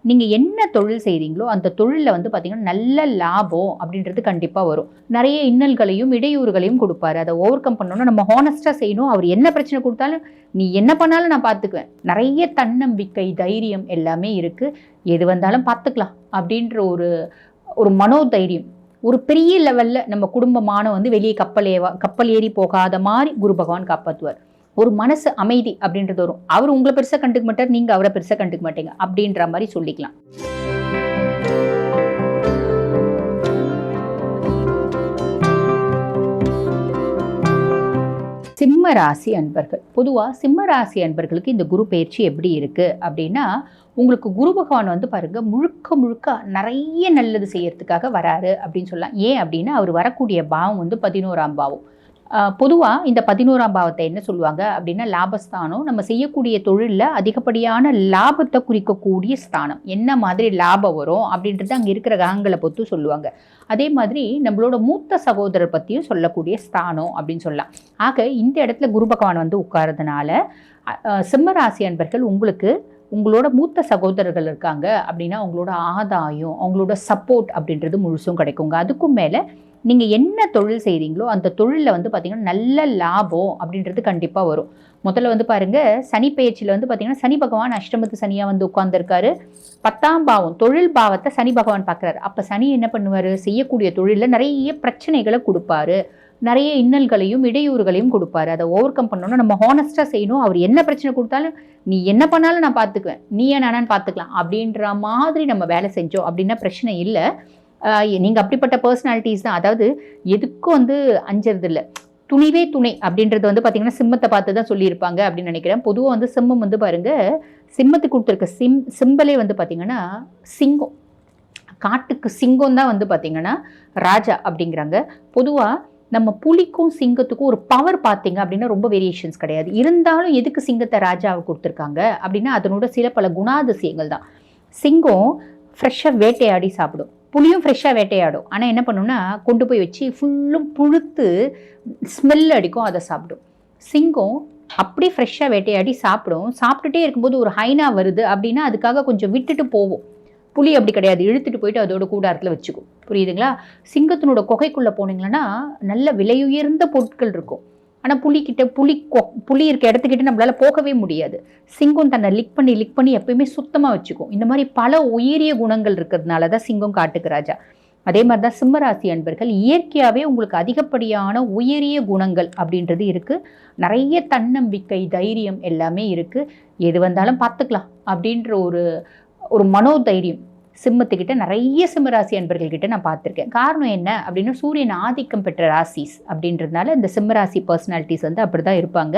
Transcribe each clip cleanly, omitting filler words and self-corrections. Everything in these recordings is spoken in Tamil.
நீங்கள் என்ன தொழில் செய்கிறீங்களோ அந்த தொழிலில் வந்து பார்த்திங்கன்னா நல்ல லாபம் அப்படின்றது கண்டிப்பாக வரும். நிறைய இன்னல்களையும் இடையூறுகளையும் கொடுப்பாரு. அதை ஓவர் கம் பண்ணணும்னா நம்ம ஹானஸ்ட்டாக செய்யணும். அவர் என்ன பிரச்சனை கொடுத்தாலும் நீ என்ன பண்ணாலும் நான் பார்த்துக்குவேன். நிறைய தன்னம்பிக்கை, தைரியம் எல்லாமே இருக்குது. எது வந்தாலும் பார்த்துக்கலாம் அப்படின்ற ஒரு மனோதைரியம். ஒரு பெரிய லெவலில் நம்ம குடும்பமான வந்து வெளியே கப்பல் ஏறி போகாத மாதிரி குரு பகவான் காப்பாற்றுவார். ஒரு மனசு அமைதி அப்படின்றது வரும். அவர் உங்களை பெருசாக கண்டுக்க மாட்டார், நீங்கள் அவரை பெருசாக கண்டுக்க மாட்டீங்க அப்படின்ற மாதிரி சொல்லிக்கலாம். சிம்ம ராசி அன்பர்கள், பொதுவாக சிம்ம ராசி அன்பர்களுக்கு இந்த குரு பயிற்சி எப்படி இருக்குது அப்படின்னா, உங்களுக்கு குரு பகவான் வந்து பாருங்க முழுக்க முழுக்க நிறைய நல்லது செய்யறதுக்காக வராரு அப்படின்னு சொல்லலாம். ஏன் அப்படின்னா அவர் வரக்கூடிய பாவம் வந்து 11ஆம் பாவம். பொதுவாக இந்த 11ஆம் பாவத்தை என்ன சொல்லுவாங்க அப்படின்னா லாபஸ்தானம். நம்ம செய்யக்கூடிய தொழிலில் அதிகப்படியான லாபத்தை குறிக்கக்கூடிய ஸ்தானம். என்ன மாதிரி லாபம் வரும் அப்படின்றது அங்கே இருக்கிற கிரகங்களை பொறுத்து சொல்லுவாங்க. அதே மாதிரி நம்மளோட மூத்த சகோதரர் பற்றியும் சொல்லக்கூடிய ஸ்தானம் அப்படின்னு சொல்லலாம். ஆக இந்த இடத்துல குரு பகவான் வந்து உட்கார்றதுனால சிம்மராசி அன்பர்கள் உங்களோட மூத்த சகோதரர்கள் இருக்காங்க அப்படின்னா அவங்களோட ஆதாயம், அவங்களோட சப்போர்ட் அப்படின்றது முழுசும் கிடைக்குங்க. அதுக்கும் மேலே நீங்கள் என்ன தொழில் செய்கிறீங்களோ அந்த தொழிலில் வந்து பார்த்திங்கன்னா நல்ல லாபம் அப்படின்றது கண்டிப்பாக வரும். முதல்ல வந்து பாருங்கள், சனி பயிற்சியில் வந்து பார்த்திங்கன்னா சனி பகவான் அஷ்டமத்து சனியாக வந்து உட்கார்ந்துருக்காரு. 10ஆம் பாவம் தொழில் பாவத்தை சனி பகவான் பார்க்குறாரு. அப்போ சனி என்ன பண்ணுவார், செய்யக்கூடிய தொழிலில் நிறைய பிரச்சனைகளை கொடுப்பாரு, நிறைய இன்னல்களையும் இடையூறுகளையும் கொடுப்பாரு. அதை ஓவர் கம் பண்ணணும்னா நம்ம ஹானஸ்ட்டாக செய்யணும். அவர் என்ன பிரச்சனை கொடுத்தாலும் நீ என்ன பண்ணாலும் நான் பார்த்துக்குவேன், நீ நானான்னு பார்த்துக்கலாம் அப்படின்ற மாதிரி நம்ம வேலை செஞ்சோம் அப்படின்னா பிரச்சனை இல்லை. நீங்கள் அப்படிப்பட்ட பர்சனாலிட்டிஸ் தான். அதாவது எதுக்கும் வந்து அஞ்சறது இல்லை, துணிவே துணை அப்படின்றது வந்து பார்த்திங்கன்னா சிம்மத்தை பார்த்து தான் சொல்லியிருப்பாங்க அப்படின்னு நினைக்கிறேன். பொதுவாக வந்து சிம்மம் வந்து பாருங்கள், சிம்மத்துக்கு கொடுத்துருக்க சிம்பலே வந்து பார்த்திங்கன்னா சிங்கம். காட்டுக்கு சிங்கம் தான் வந்து பார்த்திங்கன்னா ராஜா அப்படிங்கிறாங்க. பொதுவாக நம்ம புலிக்கும் சிங்கத்துக்கும் ஒரு பவர் பார்த்தீங்க அப்படின்னா ரொம்ப வேரியேஷன்ஸ் கிடையாது. இருந்தாலும் எதுக்கு சிங்கத்தை ராஜாவை கொடுத்துருக்காங்க அப்படின்னா அதனோட சில பல குணாதிசயங்கள் தான். சிங்கம் ஃப்ரெஷ்ஷாக வேட்டையாடி சாப்பிடும், புளியும் ஃப்ரெஷ்ஷாக வேட்டையாடும். ஆனால் என்ன பண்ணுன்னா கொண்டு போய் வச்சு ஃபுல்லும் புழுத்து ஸ்மெல் அடிக்கும், அதை சாப்பிடும். சிங்கம் அப்படி ஃப்ரெஷ்ஷாக வேட்டையாடி சாப்பிடும். சாப்பிட்டுட்டே இருக்கும்போது ஒரு ஹைனா வருது அப்படின்னா அதுக்காக கொஞ்சம் விட்டுட்டு போவோம். புலி அப்படி கிடையாது, இழுத்துட்டு போயிட்டு அதோட கூடாரத்தில் வச்சுக்கும். புரியுதுங்களா? சிங்கத்தினோட குகைக்குள்ளே போனீங்கன்னா நல்ல விலையுயர்ந்த பொருட்கள் இருக்கும். ஆனால் புலி இருக்க இடத்துக்கிட்ட நம்மளால் போகவே முடியாது. சிங்கம் தன்னை லிக் பண்ணி எப்பயுமே சுத்தமாக வச்சுக்கும். இந்த மாதிரி பல உயரிய குணங்கள் இருக்கிறதுனால தான் சிங்கம் காட்டுக்கு ராஜா. அதே மாதிரி தான் சிம்மராசி அன்பர்கள் இயற்கையாகவே உங்களுக்கு அதிகப்படியான உயரிய குணங்கள் அப்படின்றது இருக்குது. நிறைய தன்னம்பிக்கை, தைரியம் எல்லாமே இருக்குது. எது வந்தாலும் பார்த்துக்கலாம் அப்படின்ற ஒரு மனோதைரியம் சிம்மத்துக்கிட்ட நிறைய சிம்மராசி அன்பர்கள்கிட்ட நான் பார்த்துருக்கேன். காரணம் என்ன அப்படின்னா சூரியன் ஆதிக்கம் பெற்ற ராசிஸ் அப்படின்றதுனால இந்த சிம்மராசி பர்சனாலிட்டிஸ் வந்து அப்படி தான் இருப்பாங்க.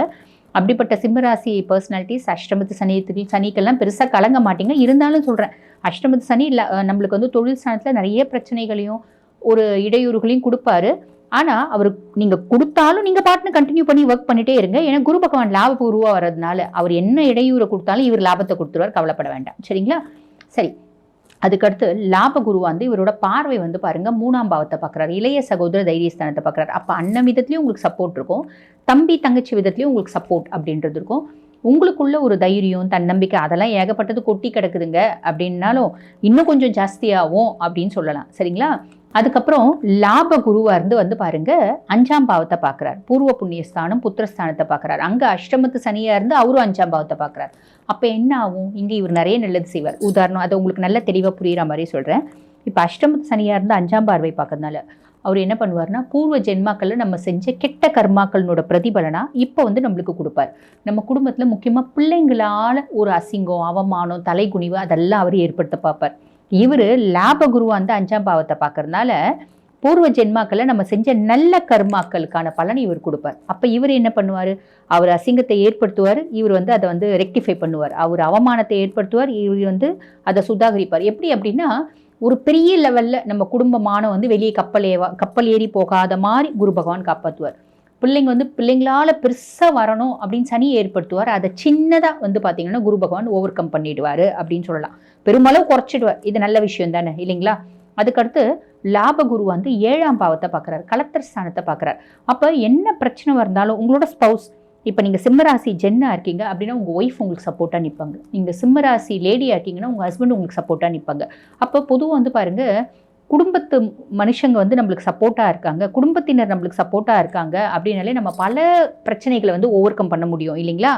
அப்படிப்பட்ட சிம்மராசி பர்சனாலிட்டிஸ் அஷ்டமத்து சனிக்கெல்லாம் பெருசாக கலங்க மாட்டீங்க. இருந்தாலும் சொல்கிறேன், அஷ்டமத்து சனி நம்மளுக்கு வந்து தொழில் ஸ்தானத்தில் நிறைய பிரச்சனைகளையும் ஒரு இடையூறுகளையும் கொடுப்பாரு. ஆனால் அவர் நீங்கள் கொடுத்தாலும் நீங்கள் பாட்டுன்னு கண்டினியூ பண்ணி ஒர்க் பண்ணிகிட்டே இருங்க. ஏன்னா குரு பகவான் லாபபூர்வமாக வர்றதுனால அவர் என்ன இடையூறை கொடுத்தாலும் இவர் லாபத்தை கொடுத்துருவார், கவலைப்பட வேண்டாம். சரிங்களா? சரி, அதுக்கடுத்து லாப குரு வந்து இவரோட பார்வை வந்து பாருங்கள் 3ஆம் பாவத்தை பார்க்குறாரு, இளைய சகோதர தைரியஸ்தானத்தை பார்க்குறாரு. அப்போ அண்ணன் விதத்துலேயும் உங்களுக்கு சப்போர்ட் இருக்கும், தம்பி தங்கச்சி விதத்துலேயும் உங்களுக்கு சப்போர்ட் அப்படின்றது இருக்கும். உங்களுக்குள்ள ஒரு தைரியம், தன்னம்பிக்கை அதெல்லாம் ஏகப்பட்டது கொட்டி கிடக்குதுங்க அப்படின்னாலும் இன்னும் கொஞ்சம் ஜாஸ்தியாகும் அப்படின்னு சொல்லலாம். சரிங்களா? அதுக்கப்புறம் லாப குருவாக இருந்து வந்து பாருங்க 5ஆம் பாவத்தை பார்க்குறார், பூர்வ புண்ணியஸ்தானம் புத்திரஸ்தானத்தை பார்க்குறாரு. அங்கே அஷ்டமத்து சனியாக இருந்து அவரும் 5ஆம் பாவத்தை பார்க்குறாரு. அப்போ என்ன ஆகும், இங்கே இவர் நிறைய நல்லது செய்வார். உதாரணம் அதை உங்களுக்கு நல்ல தெளிவாக புரிகிற மாதிரி சொல்கிறேன். இப்போ அஷ்டமத்து சனியாக இருந்து 5ஆம் பார்வை பார்க்கறதுனால அவர் என்ன பண்ணுவார்னா பூர்வ ஜென்மாக்களில் நம்ம செஞ்ச கெட்ட கர்மாக்களோட பிரதிபலனா இப்போ வந்து நம்மளுக்கு கொடுப்பார். நம்ம குடும்பத்தில் முக்கியமாக பிள்ளைங்களால் ஒரு அசிங்கம், அவமானம், தலைகுனிவு அதெல்லாம் அவர் ஏற்படுத்த பார்ப்பார். இவர் லாப குருவா வந்து 5ஆம் பாவத்தை பார்க்கறதுனால பூர்வ ஜென்மாக்களை நம்ம செஞ்ச நல்ல கர்மாக்களுக்கான பலனை இவர் கொடுப்பார். அப்போ இவர் என்ன பண்ணுவார், அவர் அசிங்கத்தை ஏற்படுத்துவார், இவர் வந்து அதை வந்து ரெக்டிஃபை பண்ணுவார். அவர் அவமானத்தை ஏற்படுத்துவார், இவர் வந்து அதை சுதாகரிப்பார். எப்படி அப்படின்னா ஒரு பெரிய லெவலில் நம்ம குடும்பமான வந்து வெளியே கப்பல் ஏறி போகாத மாதிரி குரு பகவான் காப்பாற்றுவார். பிள்ளைங்களால் பெருசாக வரணும் அப்படின்னு சனி ஏற்படுத்துவார். அதை சின்னதாக வந்து பார்த்தீங்கன்னா குரு பகவான் ஓவர் கம் பண்ணிடுவார் அப்படின்னு சொல்லலாம். பெருமளவு குறைச்சிடுவார். இது நல்ல விஷயம் தானே இல்லைங்களா? அதுக்கடுத்து லாப குரு வந்து 7ஆம் பாவத்தை பார்க்குறாரு, கலத்திர ஸ்தானத்தை பார்க்குறாரு. அப்போ என்ன பிரச்சனை வந்தாலும் உங்களோட ஸ்பவுஸ் இப்போ நீங்கள் சிம்மராசி ஜென்னாக இருக்கீங்க அப்படின்னா உங்கள் ஒய்ஃப் உங்களுக்கு சப்போர்ட்டாக நிற்பாங்க. நீங்கள் சிம்மராசி லேடியாக இருக்கீங்கன்னா உங்கள் ஹஸ்பண்ட் உங்களுக்கு சப்போர்ட்டாக நிற்பாங்க. அப்போ பொதுவாக வந்து பாருங்கள், குடும்பத்து மனுஷங்க வந்து நம்மளுக்கு சப்போர்ட்டாக இருக்காங்க, குடும்பத்தினர் நம்மளுக்கு சப்போர்ட்டாக இருக்காங்க அப்படின்னாலே நம்ம பல பிரச்சனைகளை வந்து ஓவர் கம் பண்ண முடியும் இல்லைங்களா?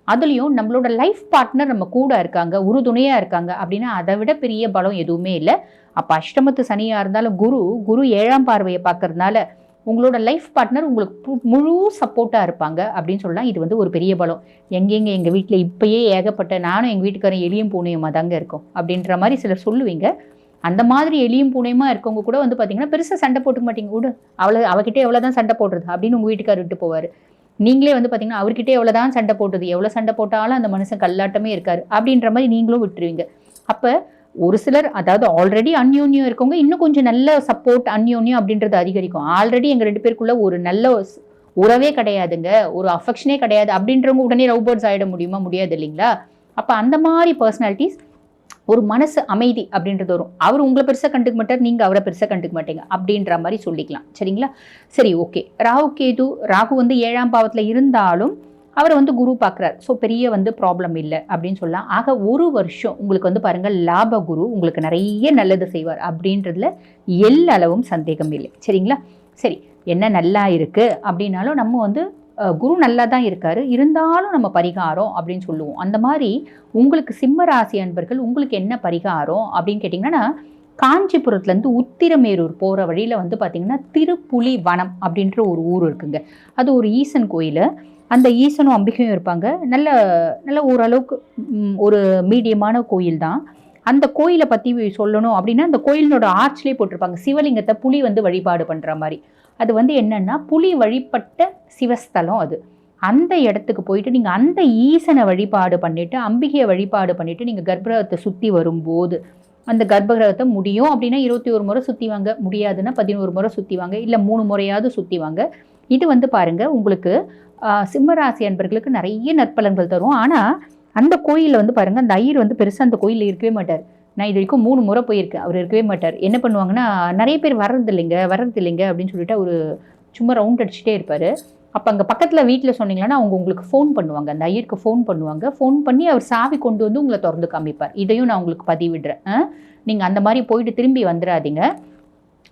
அதுலேயும் நம்மளோட லைஃப் பார்ட்னர் நம்ம கூட இருக்காங்க, உறுதுணையாக இருக்காங்க அப்படின்னா அதை விட பெரிய பலம் எதுவுமே இல்லை. அப்போ அஷ்டமத்து சனியாக இருந்தாலும் குரு 7ஆம் பார்வையை பார்க்கறதுனால உங்களோட லைஃப் பார்ட்னர் உங்களுக்கு முழு சப்போர்ட்டாக இருப்பாங்க அப்படின்னு சொல்லலாம். இது வந்து ஒரு பெரிய பலம். எங்கள் வீட்டில் இப்பயே ஏகப்பட்ட நானும் எங்கள் வீட்டுக்காரன் எளியும் பூனையுமா தாங்க இருக்கும் அப்படின்ற மாதிரி சிலர் சொல்லுவீங்க. அந்த மாதிரி எளியும் பூனையுமா இருக்கவங்க கூட வந்து பார்த்தீங்கன்னா பெருசாக சண்டை போட்டுக்க மாட்டீங்க. விடு அவகிட்டே எவ்வளோதான் சண்டை போடுறது அப்படின்னு உங்கள் வீட்டுக்காரர் விட்டு போவார். நீங்களே வந்து பார்த்தீங்கன்னா அவர்கிட்டே எவ்வளோதான் சண்டை போட்டது, எவ்வளோ சண்டை போட்டாலும் அந்த மனுஷன் கல்லாட்டமே இருக்காரு அப்படின்ற மாதிரி நீங்களும் விட்டுருவீங்க. அப்போ ஒரு சிலர், அதாவது ஆல்ரெடி அந்யோன்யம் இருக்கவங்க இன்னும் கொஞ்சம் நல்ல சப்போர்ட் அந்யோன்யம் அப்படின்றது அதிகரிக்கும். ஆல்ரெடி எங்கள் 2 பேருக்குள்ள ஒரு நல்ல உறவே கிடையாதுங்க, ஒரு அஃபெக்ஷனே கிடையாது அப்படின்றவங்க உடனே லவ் பேர்ட்ஸ் ஆகிட முடியுமா? முடியாது இல்லைங்களா? அப்போ அந்த மாதிரி பர்சனாலிட்டிஸ் ஒரு மனசு அமைதி அப்படின்றது வரும். அவர் உங்களை பெருசாக கண்டுக்க மாட்டார், நீங்கள் அவரை பெருசாக கண்டுக்க மாட்டீங்க அப்படின்ற மாதிரி சொல்லிக்கலாம். சரிங்களா? சரி, ஓகே. ராகு வந்து 7ஆம் பாவத்தில் இருந்தாலும் அவரை வந்து குரு பார்க்குறார். ஸோ பெரிய வந்து ப்ராப்ளம் இல்லை அப்படின்னு சொல்லலாம். ஆக ஒரு வருஷம் உங்களுக்கு வந்து பாருங்கள், லாப குரு உங்களுக்கு நிறைய நல்லது செய்வார் அப்படின்றதுல எல்லளவும் சந்தேகம் இல்லை. சரிங்களா? சரி, என்ன நல்லா இருக்குது அப்படின்னாலும் நம்ம வந்து குரு நல்லா தான் இருக்காரு, இருந்தாலும் நம்ம பரிகாரம் அப்படின்னு சொல்லுவோம். அந்த மாதிரி உங்களுக்கு சிம்ம ராசி அன்பர்கள் உங்களுக்கு என்ன பரிகாரம் அப்படின்னு கேட்டிங்கன்னா, காஞ்சிபுரத்துலேருந்து உத்திரமேரூர் போகிற வழியில் வந்து பார்த்திங்கன்னா திருப்புலி வனம் அப்படின்ற ஒரு ஊர் இருக்குங்க. அது ஒரு ஈசன் கோயில். அந்த ஈசனும் அம்பிகையும் இருப்பாங்க. நல்ல நல்ல ஓரளவுக்கு ஒரு மீடியமான கோயில் தான். அந்த கோயிலை பற்றி சொல்லணும் அப்படின்னா, அந்த கோயிலினோட ஆர்ச்லேயே போட்டிருப்பாங்க சிவலிங்கத்தை புலி வந்து வழிபாடு பண்ணுற மாதிரி. அது வந்து என்னென்னா புலி வழிபட்ட சிவஸ்தலம் அது. அந்த இடத்துக்கு போயிட்டு நீங்கள் அந்த ஈசனை வழிபாடு பண்ணிவிட்டு அம்பிகையை வழிபாடு பண்ணிவிட்டு நீங்கள் கர்ப்பகிரகத்தை சுற்றி வரும்போது, அந்த கர்ப்பகிரகத்தை முடியும் அப்படின்னா 21 முறை சுற்றிவாங்க, முடியாதுன்னா 11 முறை சுற்றிவாங்க, இல்லை 3 முறையாவது சுற்றிவாங்க. இது வந்து பாருங்கள் உங்களுக்கு சிம்மராசி அன்பர்களுக்கு நிறைய நற்பலன்கள் தரும். ஆனால் அந்த கோயிலில் வந்து பாருங்கள், அந்த ஐயர் வந்து பெருசாக அந்த கோயிலில் இருக்கவே மாட்டார். நான் இது வரைக்கும் 3 முறை போயிருக்கேன், அவர் இருக்கவே மாட்டார். என்ன பண்ணுவாங்கன்னா, நிறைய பேர் வர்றது இல்லைங்க அப்படின்னு சொல்லிட்டு அவர் சும்மா ரவுண்ட் அடிச்சுட்டே இருப்பார். அப்போ அங்கே பக்கத்தில் வீட்டில் சொன்னீங்கன்னா அவங்க உங்களுக்கு ஃபோன் பண்ணுவாங்க, அந்த ஐயருக்கு ஃபோன் பண்ணுவாங்க. ஃபோன் பண்ணி அவர் சாவி கொண்டு வந்து உங்களை திறந்து காமிப்பார். இதையும் நான் உங்களுக்கு பதிவிடுறேன். நீங்கள் அந்த மாதிரி போயிட்டு திரும்பி வந்துடாதீங்க.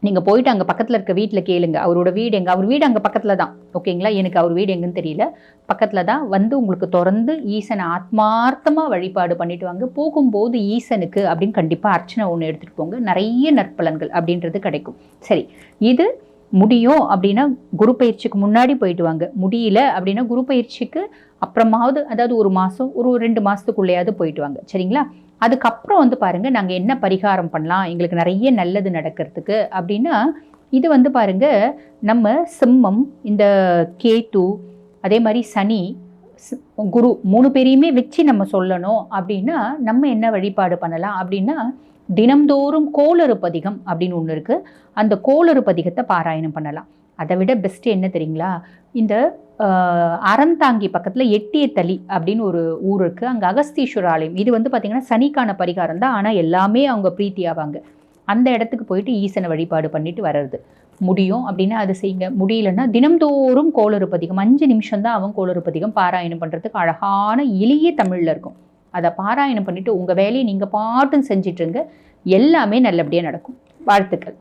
நீங்கள் போயிட்டு அங்கே பக்கத்தில் இருக்க வீட்டில் கேளுங்க, அவரோட வீடு எங்கே, அவர் வீடு அங்கே பக்கத்தில் தான். ஓகேங்களா? எனக்கு அவர் வீடு எங்கன்னு தெரியல, பக்கத்தில் தான். வந்து உங்களுக்கு திறந்து ஈசனை ஆத்மார்த்தமாக வழிபாடு பண்ணிட்டு வாங்க. போகும்போது ஈசனுக்கு அப்படின்னு கண்டிப்பாக அர்ச்சனை ஒன்று எடுத்துகிட்டு போங்க, நிறைய நற்பலன்கள் அப்படின்றது கிடைக்கும். சரி, இது முடியும் அப்படின்னா குரு பயிற்சிக்கு முன்னாடி போயிட்டு வாங்க. முடியல அப்படின்னா குரு பயிற்சிக்கு அப்புறமாவது, அதாவது ஒரு மாதம் ஒரு 2 மாதத்துக்குள்ளேயாவது போயிட்டு வாங்க. சரிங்களா? அதுக்கப்புறம் வந்து பாருங்கள், நாங்கள் என்ன பரிகாரம் பண்ணலாம் எங்களுக்கு நிறைய நல்லது நடக்கிறதுக்கு அப்படின்னா, இது வந்து பாருங்கள், நம்ம சிம்மம், இந்த கேத்து, அதே மாதிரி சனி, குரு 3 பேரையுமே வச்சு நம்ம சொல்லணும் அப்படின்னா நம்ம என்ன வழிபாடு பண்ணலாம் அப்படின்னா, தினம்தோறும் கோளறு பதிகம் அப்படின்னு ஒன்று இருக்குது. அந்த கோளறு பதிகத்தை பாராயணம் பண்ணலாம். அதை விட பெஸ்ட்டு என்ன தெரியுங்களா? இந்த அறந்தாங்கி பக்கத்தில் எட்டியத்தளி அப்படின்னு ஒரு ஊர் இருக்குது. அங்கே அகஸ்தீஸ்வர ஆலயம். இது வந்து பார்த்திங்கன்னா சனிக்கான பரிகாரம் தான், ஆனால் எல்லாமே அவங்க பிரீத்தி ஆவாங்க. அந்த இடத்துக்கு போயிட்டு ஈசனை வழிபாடு பண்ணிட்டு வர்றது. முடியும் அப்படின்னா அது செய்யுங்க. முடியலன்னா தினம்தோறும் கோளறு பதிகம் 5 நிமிஷம் தான் அவன் கோளறு பதிகம் பாராயணம் பண்ணுறதுக்கு அழகான எளிய தமிழில் இருக்கும். அதை பாராயணம் பண்ணிவிட்டு உங்கள் வேலையை நீங்கள் பாட்டுன்னு செஞ்சிட்ருங்க. எல்லாமே நல்லபடியாக நடக்கும். வாழ்த்துக்கள்.